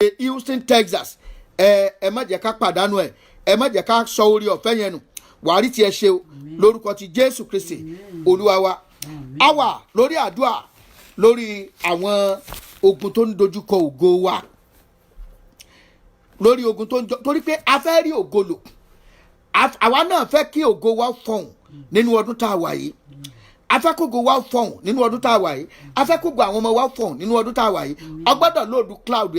Houston, Texas ẹ má jẹ́ ká pàdánù ẹ má jẹ́ ká sọ orí ọ̀fẹ́ yẹn nù wàá tí ẹ ṣe o lórúkọ ti Jésù Kristi Olúwa wa. A wà lórí àdúrà lórí àwọn ogun tó ń dojúkọ ògo wa, lórí ogun tó ń torí pé a fẹ́ rí ògo lò, àwa náà fẹ́ kí ògo wa fọhùn nínú ọdún tá a wà yìí, a fẹ́ kó ògo wa fọhùn nínú ọdún tá a wà yìí, a fẹ́ kó ògo àwọn ọmọ wa fọhùn nínú ọdún tá a wà yìí. Ó gbọ́dọ̀ lòdù cloud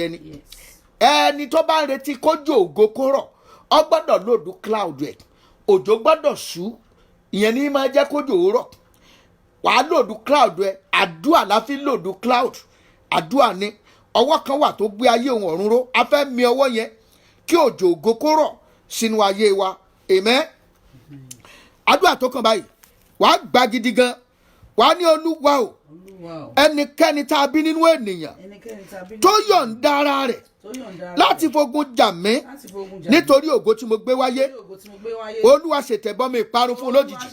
ẹni tó bá ń retí kójú ògo kó rọ̀, ó gbọ́dọ̀ lòdù cloud ẹ̀. Òjò gbọ́dọ̀ ṣú, ìyẹn ní máa jẹ́ kójú òwúrọ̀. Wàá lòdù cloud ẹ̀, àdúrà la fi lòdù cloud. Àdúrà ni ọwọ́ kan wà tó gbé ayé òun ọ̀run ró, a fẹ́ mi ọwọ́ yẹn kí òjò ògo kó rọ̀ sínú ayé wa. Amen. Àdúrà tó kàn báyìí wàá gbà gidi gan, wàá ní Olúwa o, ẹnikẹ́ni tá a bí nínú ènìyàn tó yọ̀ǹda ara rẹ̀ láti fogun jà mí nítorí ògo tí mo gbé wáyé, Olúwa ṣètẹ̀bọmi ìparun fún lójijì.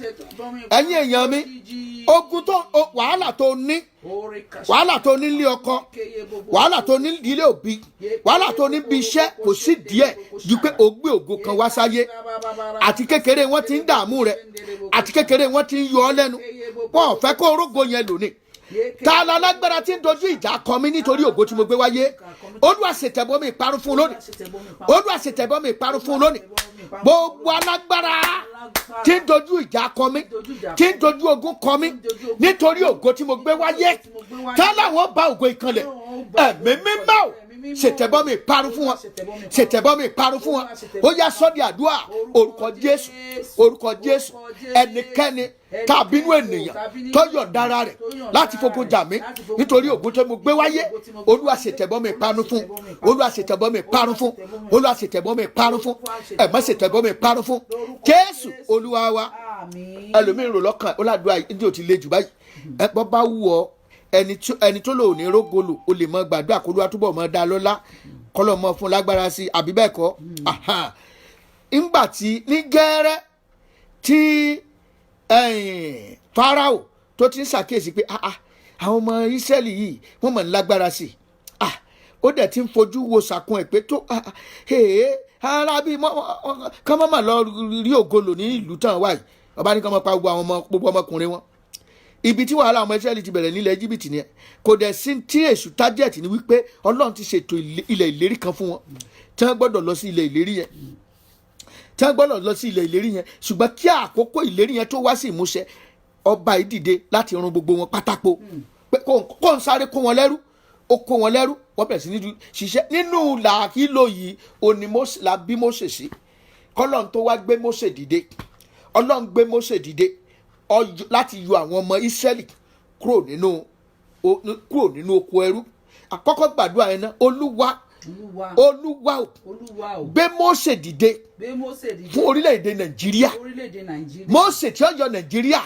Ẹ̀yin èèyàn mi, ogun tó wàhálà tó ní ilé ọkọ, wàhálà tó ní ilé òbí, wàhálà tó ní bí iṣẹ́, kò sí díẹ̀ ju pé o gbé ògo kan wá sáyé. Àti kékeré wọn ti ń dààmú rẹ, àti kékeré wọn ti ń yọ ọ lẹ́nu, wọn ò fẹ́ kó orógo yẹn lónìí. Ta la lágbára tí ń dojú ìjà kọ mí nítorí ògo tí mo gbé wáyé? Olúwa ṣètẹ̀bọmi ìparun fún lónìí, Olúwa ṣètẹ̀bọmi ìparun fún lónìí. Gbogbo alágbára tí ń dojú ìjà kọ mí, tí ń dojú ogun kọ mí nítorí ògo tí mo gbé wáyé, tá láwọn bá ògo ìkànlẹ̀, ẹ̀mí mímọ́ o, ṣètẹ̀bọmi ìparun fún wọn, ṣètẹ̀bọmi ìparun fún wọn. Ó yá sọ́dí àdúrà, orúkọ Jésù, orúkọ Jésù. Ẹnikẹ́ni tàbínú ènìyàn tó yọ̀ǹda ara rẹ̀ láti fogun jà mí nítorí ògo tí mo gbé wáyé, Olúwa ṣètẹ̀bọmi ìparun fún, Olúwa ṣètẹ̀bọmi ìparun fún, Olúwa ṣètẹ̀bọmi ìparun fún, ẹ̀mọ́ ṣètẹ̀bọmi ìparun fún Jésù Olúwa wa. Ẹlòmíràn rò lọ́kàn ó ládùúgbò ìdí ò ti le jù báyìí. Bọ́ bá wù ọ́, ẹni tó lò ní rógolo o lè mọ gbàdúrà kó Olúwa túbọ̀ mọ dá lọ́lá, kọ́lọ́ mọ fún lágbára sí, àbí bẹ́ẹ̀ kọ́. Ńgbà tí ní gẹ́rẹ́ tí Fáráò tó ti ń ṣàkíyèsí pé àwọn ọmọ Ísírẹ́lì yìí wọ́n mọ̀ ń lágbára sí i, ó dẹ̀ ti ń fojú wo sàkún ẹ̀ pé tó ara bí kán mọ̀ lọ rí ògolo ní ìlú tán wáyé, ọba ní kán mọ̀ pa gbogbo ọmọkùnrin wọn. Ibi tí wàhálà ọmọ Ísírẹ́lì ti bẹ̀rẹ̀ nílẹ̀ Íjíbítì ni ẹ̀, kò dẹ̀ sí tí èṣù tájẹ̀tì ni wípé Ọlọ́run ti ṣètò ilẹ̀ ìlérí kan fún wọn tí wọ́n gbọ́dọ̀ lọ sí ilẹ̀ ìlérí yẹn, tí wọ́n gbọ́dọ̀ lọ sí ilẹ̀ ìlérí yẹn. Ṣùgbọ́n kí àkókò ìlérí yẹn tó wá sí ìmúṣẹ, ọba yìí dìde láti run gbogbo wọn pátákó pé kó ń sáré kó wọn lẹ́rú, ó kó wọn lẹ́rú, wọ́n bẹ̀rẹ̀ sí ní ṣiṣẹ́ nínú làákìlò yìí. Òní la bí Mósè sí, kọ́lọ́n tó wá gbé Mósè dìde, Ọlọ́run gbé Mósè dìde láti yọ àwọn ọmọ Ísírẹ́lì kúrò nínú oko ẹrú. Àkọ́kọ́ gbàdúrà yẹn náà, Olúwa o, gbé Mósè dìde fún orílẹ̀-èdè Nàìjíríà. Mósè tí ó yọ Nàìjíríà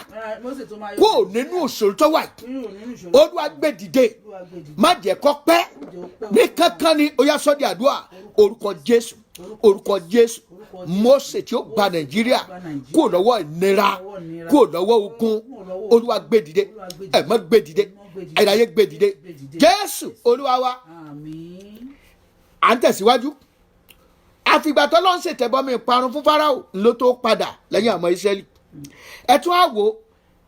kúrò nínú ìṣòro tó wà yìí, Olúwa gbé dìde, má jẹ́ kó pẹ́ ní kankan ni. Ó yá sọ́dí àdúrà, orúkọ Jésù, orúkọ Jésù. Mósè tí ó gba Nàìjíríà kúrò lọ́wọ́ ìnira, kúrò lọ́wọ́ ogun, Olúwa gbé dìde, ẹ̀mọ́ gbé dìde, ayérayé gbé dìde, Jésù Olúwa wa. À ń tẹ̀síwájú. Àfìgbà tó lọ́n ṣètẹ̀bọmi ìparun fún Fáráò ló tó padà lẹ́yìn àwọn Ísírẹ́lì. Ẹ tún á wò,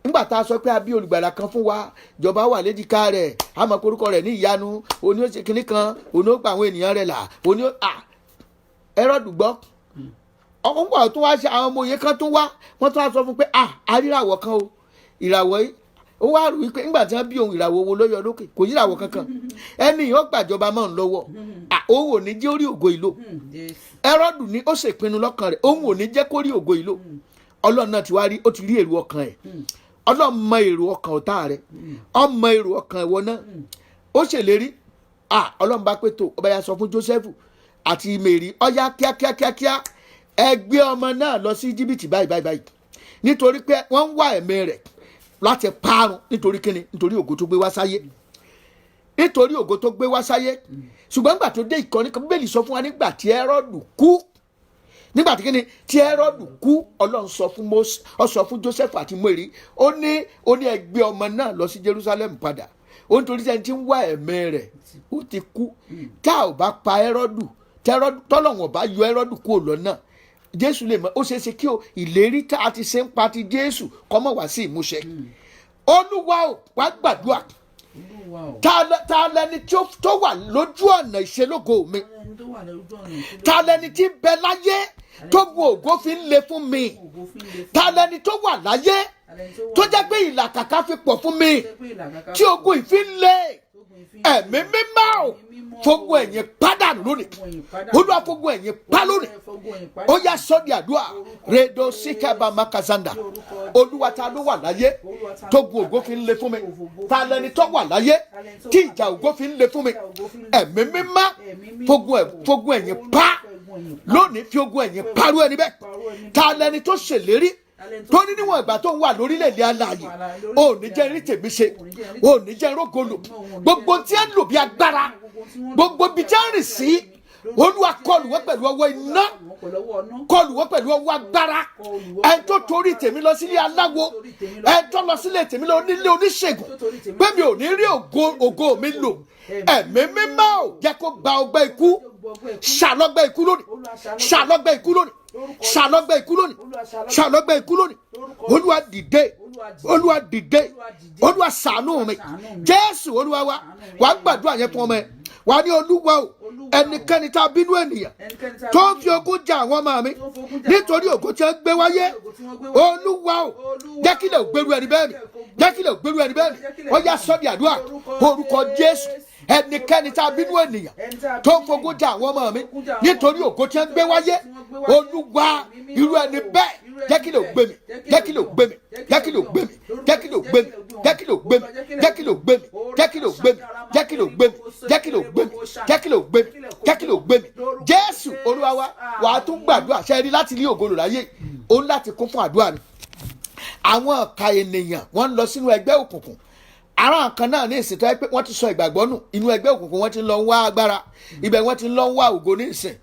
nígbà tá a sọ pé a bí olùgbàlà kan fún wa, ìjọba wà léjìká rẹ̀, a mọ̀ orúkọ rẹ̀ ní ìyanu, òní ó ṣe kinní kan, òní ó pa àwọn ènìyàn rẹ̀ là, òní ó Hẹ́rọ́dù gbọ́. Ọkùnrin tó wá ṣe àwọn ọmọ òye kan tún wá, wọ́n tún wá sọ fún pé àríràwọ̀ kan o, ìràwọ̀ yìí ó wá rú wípé nígbà tí wọ́n bí ohun ìràwọ̀ wo ló yọ lókè, kò yíràwọ̀ kankan, ẹni yóò gbàjọba mọ́ ń lọ́wọ́, òun ò ní jẹ́ orí ògo ìlò. Hẹ́rọ́dù ní ó ṣèpinnu lọ́kàn rẹ̀, òun ò ní jẹ́ kó rí ògo ìlò. Ọlọ́run náà ti wá rí, ó ti rí èrò ọkàn ẹ̀. Ọlọ́run mọ èrò ọkàn ọ̀tá rẹ̀, ọmọ èrò ọkàn ìwọ náà. Ó ṣèlérí, Ọlọ́run bá pé tó, ọba yà sọ fún Jósẹ́fù àti Mèrí, ọ̀yá kíákíá ẹ gbé ọmọ náà lọ sí Íjíbítì báyìí, nítorí pé wọ́n ń wá ẹ̀mí rẹ̀ láti parun. Nítorí kíni? Nítorí ògo tó gbé wá sáyé, nítorí ògo tó gbé wá sáyé. Ṣùgbọ́n nígbà tó dé ìkànnì kan, Bíbélì sọ fún wa nígbà tí Hẹ́rọ́dù kú, nígbà tí kíni tí Hẹ́rọ́dù kú, Ọlọ́run sọ fún Mósè, ó sọ fún Jósẹ́fù àti Mèrí, ó ní ẹ gbé ọmọ náà lọ sí Jerusalem padà, ó nítorí sẹ́ni tí ń wá ẹ̀mí rẹ̀ ó ti kú. tá ò bá pa Hẹ́rọ́dù tọ́lọ́wọ̀n bá yọ Hẹ́rọ́dù kúrò lọ́nà Jésù lè mọ ó ṣeé ṣe kí o ìlérí tá a ti ṣe ń pa ti Jésù kó má wá sí ìmúṣẹ. Olúwa ò wá gbàdúrà ta lẹni tó wà lójú ọ̀nà ìṣelógo mi, ta lẹni tí ń bẹ láyé tó gun ògo fi ń le fún mi, ta lẹni tó wà láyé tó jẹ́ pé ìlàkàkà fi pọ̀ fún mi tí ogun ìfi ń le. Ẹ̀mí mímọ́ ò fogun ẹ̀yìn padà lónìí, Olúwa fogun ẹ̀yìn pa lónìí. Ó yá sọ́ọ̀dì àdúrà redo sikaba makazanda. Olúwa ta ló wà láyé tó gun ògo fi ń le fún mi, ta lẹni tó wà láyé tí ìjà ògo fi ń le fún mi. Ẹ̀mí mímọ́ fogun ẹ̀yìn pa lónìí, fi ogun ẹ̀yìn parú ẹni bẹ́ẹ̀. Ta lẹni tó ṣèlérí tó ní níwọ̀n ìgbà tó ń wà lórílẹ̀‐èdè alààyè ò ní jẹ́ rí tèmi ṣe, ò ní jẹ́ rógolo, gbogbo tí ẹ ń lò bí agbára, gbogbo bí tí ẹ ń rìn sí, Olúwa kọlù wọ́n pẹ̀lú ọwọ́ iná, kọlù wọ́n pẹ̀lú ọwọ́ agbára. Ẹ tó torí tèmi lọ sílé aláwo, ẹ tó lọ sílé tèmi lọ nílé oníṣègùn pé mi ò ní rí ògo mi lò. Ẹ̀mí mímọ́ ò jẹ́ kó gba ọgbẹ́ ikú, ṣàlọ́gbẹ́ ikú lónìí, ṣàlọ́gbẹ́ ikú lónìí, ṣàlọ́gbẹ́ ikú lónìí, ṣàlọ́gbẹ́ ikú lónìí. Olúwa dìde, Olúwa dìde, Olúwa ṣàánú mi. Jésù Olúwa wa wàá gbàdúrà yẹn fún ọmọ ẹ, wàá ní Olúwa o ẹnikẹ́ni tá a bínú ènìyàn tó ń fi ogun jà àwọn ọmọ mi nítorí ògo tí wọ́n gbé wáyé, Olúwa o jẹ́ kí lè gbèrú ẹni bẹ́ẹ̀ mi, jẹ́ kí lè gbèrú ẹni bẹ́ẹ̀ mi. Ó yá sọ́ọ̀dì àdúrà orúkọ Jésù. Ẹnikẹ́ni tá a bínú ènìyàn tó ń fogun jà àwọn ọmọ mi nítorí ògo tí wọ́n gbé wáyé, Olúwa irú ẹni bẹ́ẹ̀ jẹ́ kí lè gbé mi, jẹ́ kí lè gbé mi, jẹ́ kí lè gbé mi, jẹ́ kí lè gbé mi, jẹ́ kí lè gbé mi, jẹ́ kí lè gbé mi, jẹ́ kí lè gbé mi, jẹ́ kí lè gbé mi, jẹ́ kí lè gbé mi, jẹ́ kí lè gbé mi, jẹ́ kí lè gbé mi. Jésù Olúwa wa wà á tún gbàdúrà ṣe rí láti ní ògo lò láyé, ó ń láti kún fún àdúrà ni. Àwọn ọ̀ka ènìyàn wọ́n ń lọ sínú ẹgbẹ́ òkùnkùn, ara kan náà ní ìsìn tó yẹ pé wọ́n ti sọ ìgbàgbọ́ nù, inú ẹgbẹ́ òkùnkùn wọ́n ti lọ wá agbára, ibẹ̀ wọ́n ti lọ wá ògo ní ìsìn.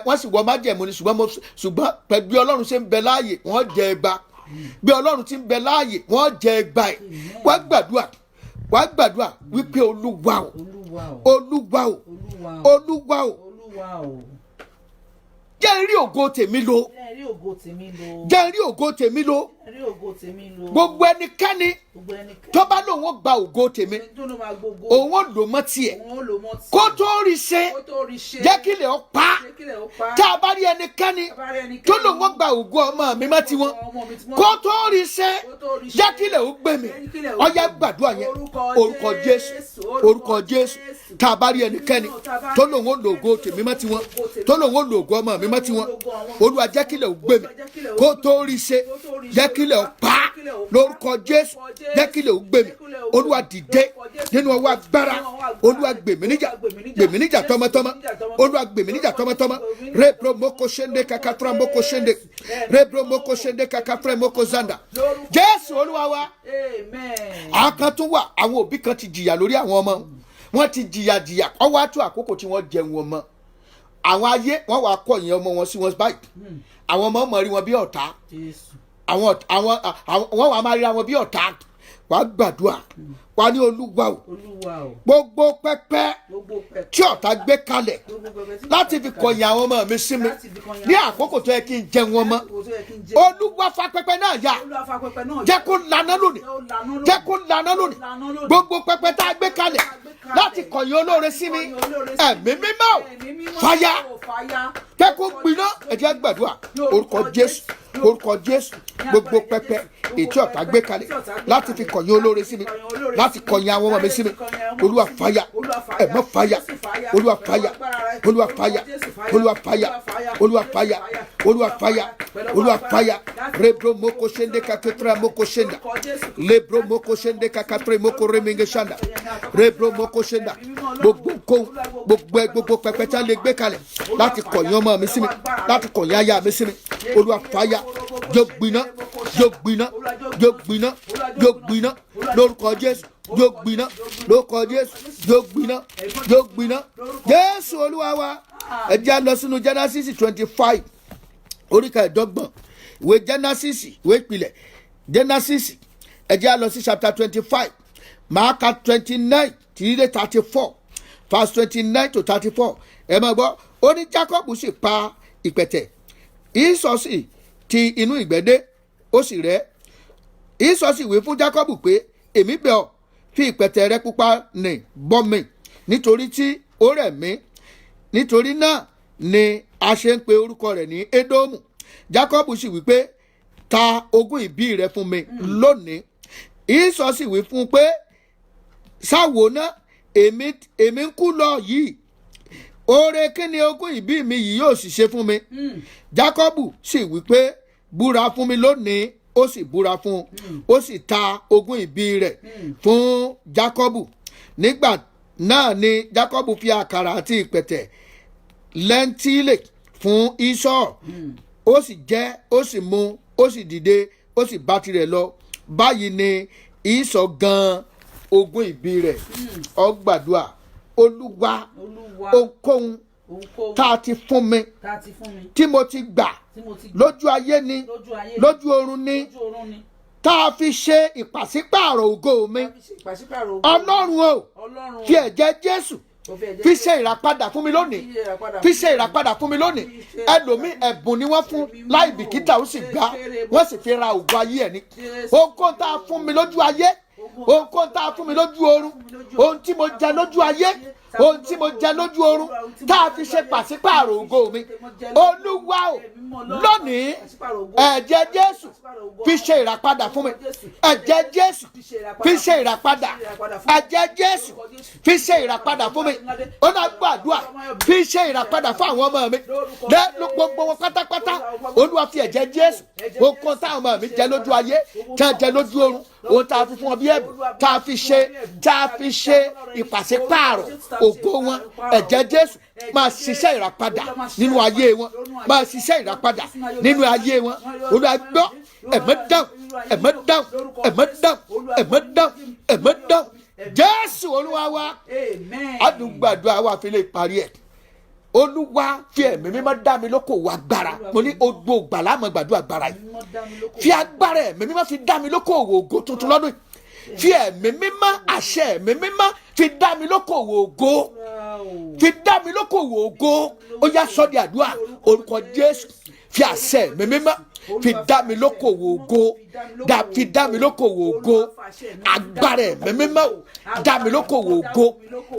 Wọ́n sì wọ májẹ̀mú ni ṣùgbọ́n pẹ̀lú bí Ọlọ́run ṣe ń bẹ láàyè wọ́n jẹ ẹgba, bí Ọlọ́run ti ń bẹ láàyè wọ́n jẹ ẹgba ẹ̀. wàá gbàdúrà wípé Olúwa o, Olúwa o, Olúwa o jẹ́ rí ògo tèmi lò, jẹ́ rí ògo tèmi lò. Gbogbo ẹnikẹ́ni tó bá lòun ó gba ògo tèmi, òun ó lò mọ́ tiẹ̀ kó tó rí ṣe, jẹ́ kí lè ó pa. Tá a bá rí ẹnikẹ́ni tó lòun ó gba ògo ọmọ mi mọ́ tiwọn kó tó rí ṣe, jẹ́ kí lè ó gbé mi. Ó yá gbàdúrà yẹn orúkọ Jésù, orúkọ Jésù. Tá a bá rí ẹnikẹ́ni tó lòun ó lò ògo tèmi mọ́ tiwọn, tó lòun ó lò ògo ọmọ mi mọ́ tiwọn, Olúwa jẹ́ kí lè ó gbé mi kó tó rí ṣe, jẹ́ kí lè ó pa lórúkọ Jésù, jẹ́ kí lè ó gbé mi. Olúwa dìde nínú ọwọ́ agbára, Olúwa gbèmí níjà tọmọtọmọ, Olúwa gbèmí níjà tọmọtọmọ. Rebro moko shende kakatra moko shende, rebro moko shende kakatra moko zanda. Jésù Olúwa wa. Àwọn kan tún wà, àwọn òbí kan ti jìyà lórí àwọn ọmọ wọn, ti jìyà ọwọ́ àtú àkókò tí wọ́n jẹun ọmọ. Àwọn ayé wọ́n wá kọ̀yìn ọmọ wọn sí wọn báyìí, àwọn ọmọ mọ̀ rí wọn bí ọ̀tá, wọ́n wà máa rí àwọn bí ọ̀tá. Wàá gbàdúrà, wàá ní Olúwa o, gbogbo pẹpẹ tí ọ̀tá gbé kalẹ̀ láti fi kọ̀yìn àwọn ọmọ mi sí mi ní àkókò tó yẹ kí n jẹun ọmọ, Olúwa fa pẹpẹ náà yà, jẹ́ kó lànà lónìí, jẹ́ kó lànà lónìí. Gbogbo pẹpẹ tá a gbé kalẹ̀ láti kọ̀yìn olóore sí mi, ẹ̀mí mímọ́ fàyà, jẹ́ kó gbiná. Ẹ jẹ́ gbàdúrà orúkọ Jésù, orúkọ Jésù. Gbogbo pẹpẹ ètò ọ̀tá gbé kalẹ̀ láti fi kọ̀yìn olóore sí mi, láti kọ̀yìn àwọn ọmọ mi sí mi, Olúwa fàyà, ẹ̀mọ́ fàyà, Olúwa fàyà, Olúwa fàyà, Olúwa fàyà, Olúwa fàyà, Olúwa fàyà, Olúwa fàyà. Rebro moko shende kaketra moko shenda, lebro moko shende kakatre moko remenge shanda, rebro moko shenda. Gbogbo pẹpẹ tí a lè gbé kalẹ̀ láti kọ̀yìn ọmọ mi sí mi, láti kọ̀yìn aya mi sí mi, Olúwa fàyà, yóò gbiná, yóò gbiná, yóò gbiná, yóò gbiná lórúkọ Jésù, yóò gbiná lórúkọ Jésù, yóò gbiná, yóò gbiná. Jésù Olúwa wa. Ẹ jẹ́ lọ sínú Genesis 25 orí kẹẹ̀dọ́gbọ̀n, ìwé Genesis ìwé ìpìlẹ̀ Genesis. Ẹ jẹ́ lọ sí chapter 25 Mark 29 títí dé 34 verse 29 to 34 ẹ máa gbọ́ ó ní Jacob sì pa ìpẹ̀tẹ̀ Ísọ̀ sì ti inú ìgbẹ́dé ó sì rẹ́ Ísọ̀ sì wí fún Jacob pé èmi bẹ̀ ọ́ fi ìpẹ̀tẹ̀ rẹ pupa nì bọ́ mi nítorí tí ó rẹ̀ mí nítorí náà ni a ṣe ń pe orúkọ rẹ̀ ní Édómù. Jacob sì wí pé ta ogún ìbí rẹ fún mi lónìí. Ísọ̀ sì wí fún un pé sáwo náà èmi ń kú lọ yìí oore kí ni ogún ìbí mi yìí yóò sì ṣe fún mi. Jacob sì wí pé búra fún mi lónìí ó sì búra fún un ó sì ta ogún ìbí rẹ̀ fún Jacob. Nígbà náà ni Jacob fi àkàrà àti ìpẹ̀tẹ̀ lẹ́ńtílẹ̀ fún Ísọ̀ ó sì jẹ ó sì mu ó sì dìde ó sì bá tirẹ̀ lọ. Báyìí ni Ísọ̀ gan ogún ìbí rẹ̀. Ó gbàdúrà Olúwa ohunkóhun tá a ti fún mi tí mo ti gbà lójú ayé ni lójú ọ̀run ni tá a fi ṣe ìpàsípààrọ̀ ògo mi Ọlọ́run o fi ẹ̀jẹ̀ Jésù fi ṣe ìràpadà fún mi lónìí fi ṣe ìràpadà fún mi lónìí. Ẹlòmíì ẹ̀bùn ni wọ́n fún láì bìkítà ó sì gbà wọ́n sì fi ra ògo ayé ẹ̀ ní. Ohunkóhun tá a fún mi lójú ayé ohunkóhun tá a fún mi lójú ọ̀run ohun tí mo jẹ lójú ayé ohun tí mo jẹ lójú ọ̀run tá a fi ṣe pàṣípààrọ̀ ògo mi Olúwa o lónìí ẹ̀jẹ̀ Jésù fi ṣe ìràpadà fún mi ẹ̀jẹ̀ Jésù fi ṣe ìràpadà ẹ̀jẹ̀ Jésù fi ṣe ìràpadà fún mi ó náà gbàdúrà fi ṣe ìràpadà fún àwọn ọmọ mi lẹ́nu gbogbo wọn pátápátá Olúwa fi ẹ̀jẹ̀ Jésù ohunkóhun táwọn ọmọ mi jẹ lójú ayé tá a jẹ lójú ọ̀run ohun tá a fi fún wọn bí ẹ̀bùn tá a fi ṣe ìpàṣípààrọ̀ ògo wọn ẹ̀jẹ̀ Jésù máa ṣiṣẹ́ ìràpadà nínú ayé wọn máa ṣiṣẹ́ ìràpadà nínú ayé wọn Olúwa gbọ́ ẹ̀mẹ́ dáhùn ẹ̀mẹ́ dáhùn ẹ̀mẹ́ dáhùn ẹ̀mẹ́ dáhùn ẹ̀mẹ́ dáhùn Jésù Olúwa wa àdúgbàdúrà wa fi lè parí ẹ̀. Olúwa fi ẹ̀mí mímọ́ dá mi lókòwò agbára mo ní odò gbàlà àmọ́ gbàdúrà agbára yìí fi agbára ẹ̀mí mímọ́ fi dá mi lókòwò ògo tuntun lọ́dún yìí fi ẹ̀mí mímọ́ àṣẹ ẹ̀mí mímọ́ fi dá mi lókòwò ògo fi dá mi lókòwò ògo ó yá sọ di àdúrà orúkọ Jésù fi àṣẹ ẹ̀mí mímọ́ fi dá mi lókòwò ògo fi dá mi lókòwò ògo agbára ẹ̀mí mímọ́ dá mi lókòwò ògo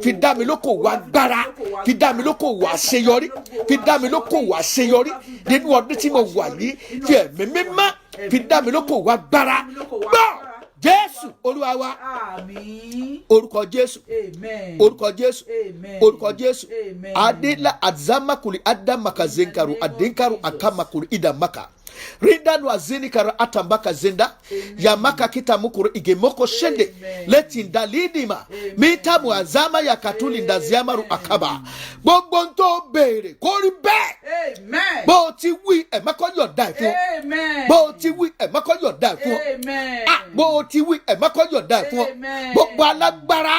fi dá mi lókòwò agbára fi dá mi lókòwò àṣeyọrí fi dá mi lókòwò àṣeyọrí nínú ọdún tí mo wà yìí fi ẹ̀mí mímọ́ fi dá mi lókòwò agbára gbọ́ Jésù Olúwa wa orúkọ Jésù orúkọ Jésù orúkọ Jésù adela azamakuli adamakazenkaru adenkaru akamakuri idamaka Rindanu azini kara atambaka zenda yamaka kita mukuru igemoko shende letinda lidima mitamu azama ya katuli ndaziamaru akaba gbogbo n tó béèrè kó rí bẹ́ẹ̀ bó ti wí ẹ̀mẹ́kọ́ yọ̀ọ̀dá ẹ̀ fún ọ bó ti wí ẹ̀mẹ́kọ́ yọ̀ọ̀dá ẹ̀ fún ọ bó ti wí ẹ̀mẹ́kọ́ yọ̀ọ̀dá ẹ̀ fún ọ gbogbo alágbára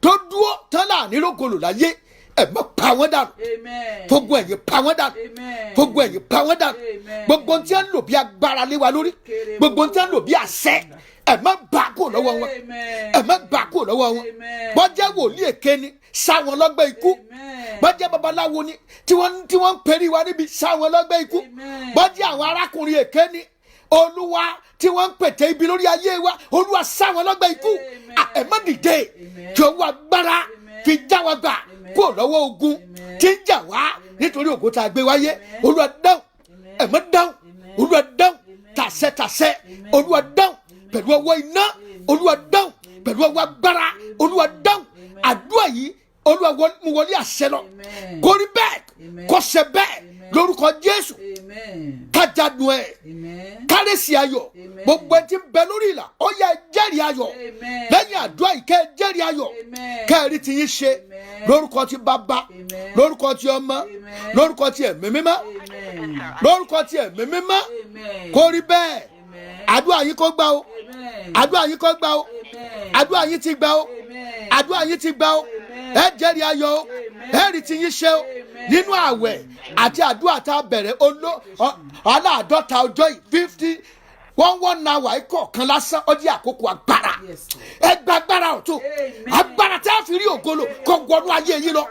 tó dúró tán láàrin lógolo láyé ẹ̀mọ́ pa wọ́n dànù gbogbo ẹ̀yìn pa wọ́n dànù gbogbo ẹ̀yìn pa wọ́n dànù gbogbo tí wọ́n lò bí agbára lé wa lórí gbogbo tí wọ́n lò bí àṣẹ ẹ̀mọ́ bá kò lọ́wọ́ wọn ẹ̀mọ́ bá kò lọ́wọ́ wọn bọ́jẹ́ wòlíì èké ni sá wọn lọ́gbẹ́ ikú bọ́jẹ́ babaláwo ni tí wọ́n ń perí wa níbi sá wọn lọ́gbẹ́ ikú bọ́jẹ́ àwọn arákùnrin èké ni Olúwa tí wọ́n ń pètè ibi lórí ayé wa Olúwa sá wọn lọ́gbẹ́ ikú ẹ̀mọ́ dìde tí owó agbára fi já wa gbà kó lọ́wọ́ ogun tí ń jà wá nítorí ògo tá a gbé wáyé Olúwa dáhùn ẹ̀mọ́ dáhùn Olúwa dáhùn tàṣẹ Olúwa dáhùn pẹ̀lú ọwọ́ iná Olúwa dáhùn pẹ̀lú ọwọ́ agbára Olúwa dáhùn àdúrà yìí Olúwa mú wọlé àṣẹ lọ kó rí bẹ́ẹ̀ kó ṣe bẹ́ẹ̀ lórúkọ Jésù kájàdùn ẹ̀ kárẹ́sì ayọ̀ gbogbo ẹtí ń bẹ lórí ìlà ó yẹ jẹ́rìí ayọ̀ lẹ́yìn àdúrà yìí kẹ́ jẹ́rìí ayọ̀ kẹ́rì tí yín ṣe lórúkọ ti bàbá lórúkọ ti ọmọ lórúkọ ti ẹ̀mí mímọ́ lórúkọ ti ẹ̀mí mímọ́ kó rí bẹ́ẹ̀ àdúrà yín kó gbà o àdúrà yín kó gbà o àdúrà yín ti gbà o àdúrà yín ti gbà o ẹ jẹ́rìí ayọ̀ o ẹ rí tí yín ṣe o nínú àwẹ̀ àti àdúrà tá a bẹ̀rẹ̀ aláàdọ́ta ọjọ́ yìí wọ́n náà wà ikọ̀ kan lásán ó jẹ́ àkókò agbára ẹgbẹ́ agbára ọ̀tún agbára tá a fi rí ògolo kó wọnú ayé yìí lọ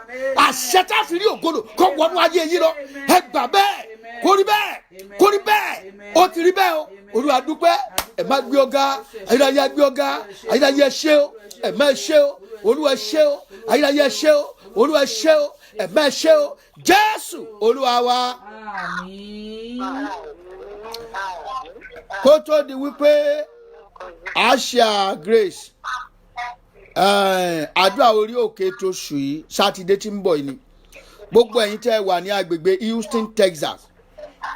àṣẹ tá a fi rí ògolo kó wọnú ayé yìí lọ ẹgbà bẹ́ẹ̀ kó rí bẹ́ẹ̀ ó ti rí bẹ́ẹ̀ o Olúwa dúpẹ́ ẹ má gbé ọ̀gá ayérayé gbé ọ̀gá ayérayé ṣé o ẹ má ṣé o Olúwa ṣé o ayérayé ṣé o Olúwa ṣé o ẹ má ṣé o Jésù Olúwa wa. Àmín. Kó tó di wípé Asha Grace àdúrà orí òkè tó ṣù yìí sátidé tí ń bọ̀ yìí ni gbogbo ẹ̀yin tẹ́ ẹ wà ní agbègbè Houston, Texas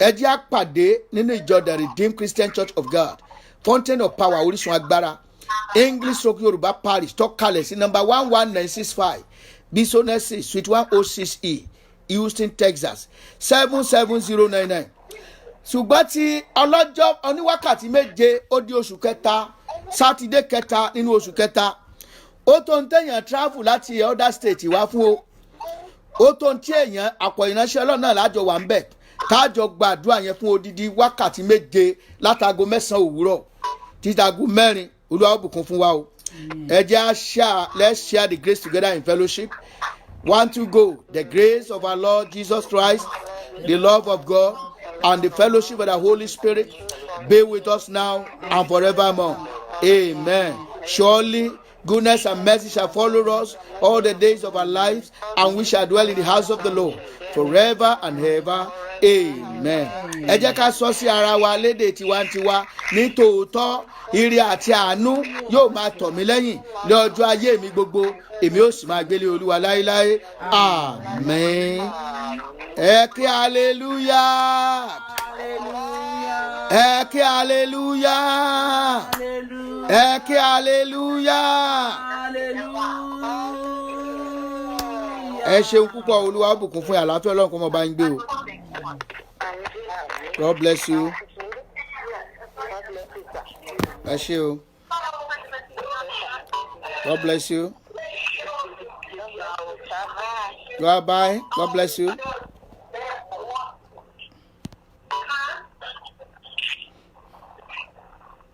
ẹ jẹ́ á pàdé nínú ìjọ The Redeemed Christian Church of God Fountain of Power orísun agbára English stroke Yorùbá Parish tọ́kalẹ̀ sí number 11965 Bisonesi Suite 106E Houston, Texas 77099. Ṣùgbọ́n tí ọlọ́jọ́ oníwákàtí méje ó di oṣù kẹta sátidé kẹta nínú oṣù kẹta ó tó ń tẹ̀yàn travel láti other state wá fún o ó tó ń tí èèyàn àpọ̀ ìránṣẹ́ Ọlọ́run náà lájọ wà ń bẹ̀ káàjọ gbàdúrà yẹn fún odidi wákàtí méje látago 9 òwúrọ̀ títago 4 Olúwa ó bùkún fún wa o ẹ jẹ́ let's share the grace together in fellowship. 1 to go. The grace of our Lord Jesus Christ, the love of God, and the fellowship of the Holy Spirit be with us now and forevermore. Amen. Surely goodness and mercy shall follow us all the days of our lives, and we shall dwell in the house of the Lord forever and ever. Amen. Ẹ jẹ́ ká sọ sí ara wa lédè tiwantiwa ní tòótọ́ ire àti àánú yóò máa tọ̀ mí lẹ́yìn ní ọjọ́ ayé mi gbogbo èmi ó sì máa gbélé Olúwa láéláé. Amen. Ẹ kí hallelujah. Ẹ kí hallelujah. Ẹ kí hallelujah. Ẹ ṣeun púpọ̀ Olúwa bùkún fún àlàáfíà Ọlọ́run kó mọ bá ń gbé o. God bless you. Ẹ ṣé o. God bless you. Bye bye. God bless you.